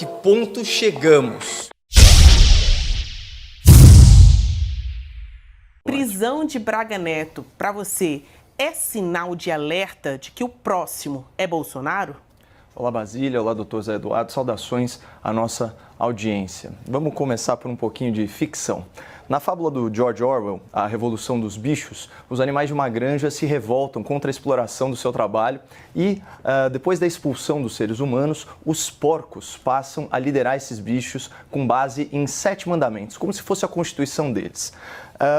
que ponto chegamos? Prisão de Braga Neto, para você, é sinal de alerta de que o próximo é Bolsonaro? Olá, Basília. Olá, doutor Zé Eduardo. Saudações à nossa audiência. Vamos começar por um pouquinho de ficção. Na fábula do George Orwell, A Revolução dos Bichos, os animais de uma granja se revoltam contra a exploração do seu trabalho e, depois da expulsão dos seres humanos, os porcos passam a liderar esses bichos com base em 7 mandamentos, como se fosse a constituição deles.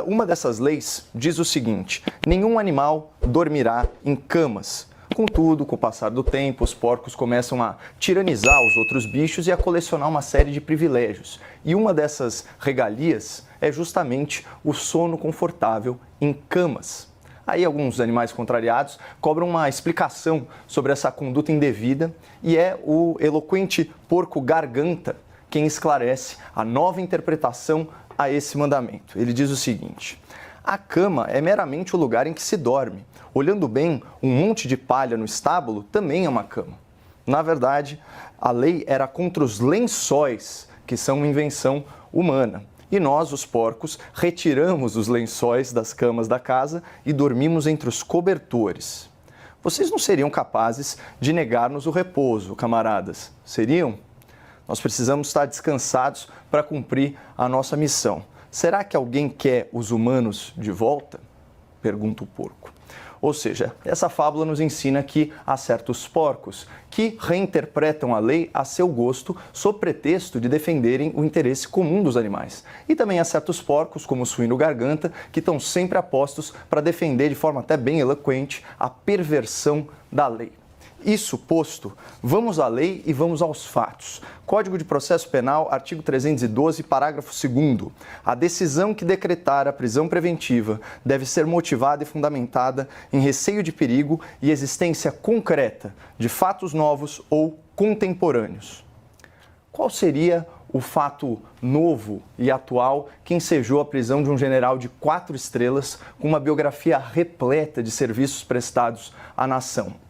Uma dessas leis diz o seguinte: nenhum animal dormirá em camas. Contudo, com o passar do tempo, os porcos começam a tiranizar os outros bichos e a colecionar uma série de privilégios. E uma dessas regalias é justamente o sono confortável em camas. Aí alguns animais contrariados cobram uma explicação sobre essa conduta indevida e é o eloquente porco Garganta quem esclarece a nova interpretação a esse mandamento. Ele diz o seguinte: a cama é meramente o lugar em que se dorme. Olhando bem, um monte de palha no estábulo também é uma cama. Na verdade, a lei era contra os lençóis, que são uma invenção humana. E nós, os porcos, retiramos os lençóis das camas da casa e dormimos entre os cobertores. Vocês não seriam capazes de negar-nos o repouso, camaradas, seriam? Nós precisamos estar descansados para cumprir a nossa missão. Será que alguém quer os humanos de volta? Pergunta o porco. Ou seja, essa fábula nos ensina que há certos porcos que reinterpretam a lei a seu gosto, sob pretexto de defenderem o interesse comum dos animais. E também há certos porcos, como o suíno Garganta, que estão sempre apostos para defender de forma até bem eloquente a perversão da lei. Isso posto, vamos à lei e vamos aos fatos. Código de Processo Penal, artigo 312, parágrafo 2º. A decisão que decretar a prisão preventiva deve ser motivada e fundamentada em receio de perigo e existência concreta de fatos novos ou contemporâneos. Qual seria o fato novo e atual que ensejou a prisão de um general de 4 estrelas com uma biografia repleta de serviços prestados à nação?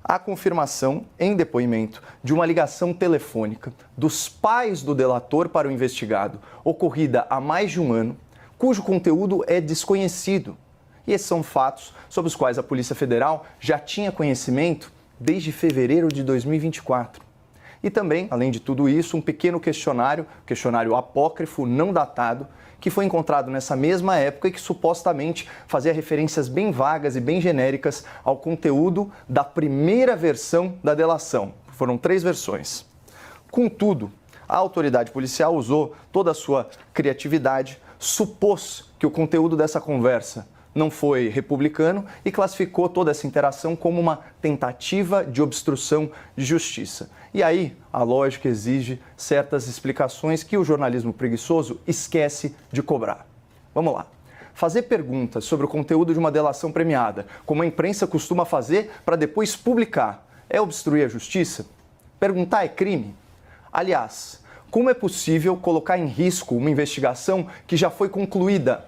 A confirmação, em depoimento, de uma ligação telefônica dos pais do delator para o investigado, ocorrida há mais de um ano, cujo conteúdo é desconhecido. E esses são fatos sobre os quais a Polícia Federal já tinha conhecimento desde fevereiro de 2024. E também, além de tudo isso, um pequeno questionário apócrifo não datado, que foi encontrado nessa mesma época e que supostamente fazia referências bem vagas e bem genéricas ao conteúdo da primeira versão da delação. Foram 3 versões. Contudo, a autoridade policial usou toda a sua criatividade, supôs que o conteúdo dessa conversa não foi republicano e classificou toda essa interação como uma tentativa de obstrução de justiça. E aí, a lógica exige certas explicações que o jornalismo preguiçoso esquece de cobrar. Vamos lá. Fazer perguntas sobre o conteúdo de uma delação premiada, como a imprensa costuma fazer para depois publicar, é obstruir a justiça? Perguntar é crime? Aliás, como é possível colocar em risco uma investigação que já foi concluída,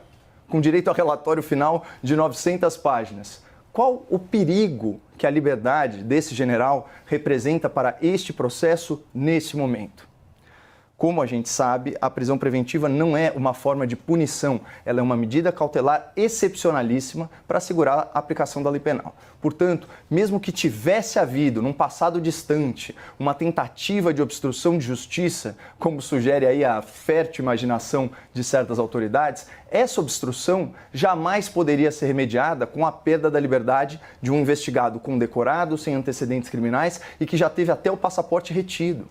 com direito ao relatório final de 900 páginas? Qual o perigo que a liberdade desse general representa para este processo nesse momento? Como a gente sabe, a prisão preventiva não é uma forma de punição, ela é uma medida cautelar excepcionalíssima para assegurar a aplicação da lei penal. Portanto, mesmo que tivesse havido, num passado distante, uma tentativa de obstrução de justiça, como sugere aí a fértil imaginação de certas autoridades, essa obstrução jamais poderia ser remediada com a perda da liberdade de um investigado condecorado, sem antecedentes criminais e que já teve até o passaporte retido.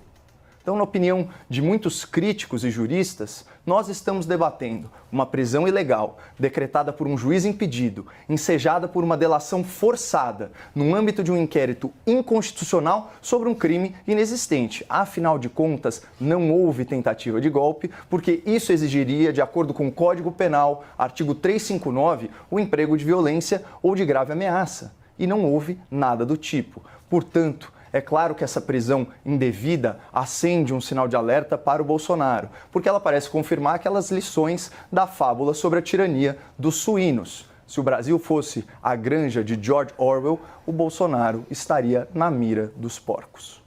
Então, na opinião de muitos críticos e juristas, nós estamos debatendo uma prisão ilegal, decretada por um juiz impedido, ensejada por uma delação forçada, no âmbito de um inquérito inconstitucional sobre um crime inexistente. Afinal de contas, não houve tentativa de golpe, porque isso exigiria, de acordo com o Código Penal, artigo 359, o emprego de violência ou de grave ameaça. E não houve nada do tipo. Portanto, é claro que essa prisão indevida acende um sinal de alerta para o Bolsonaro, porque ela parece confirmar aquelas lições da fábula sobre a tirania dos suínos. Se o Brasil fosse a granja de George Orwell, o Bolsonaro estaria na mira dos porcos.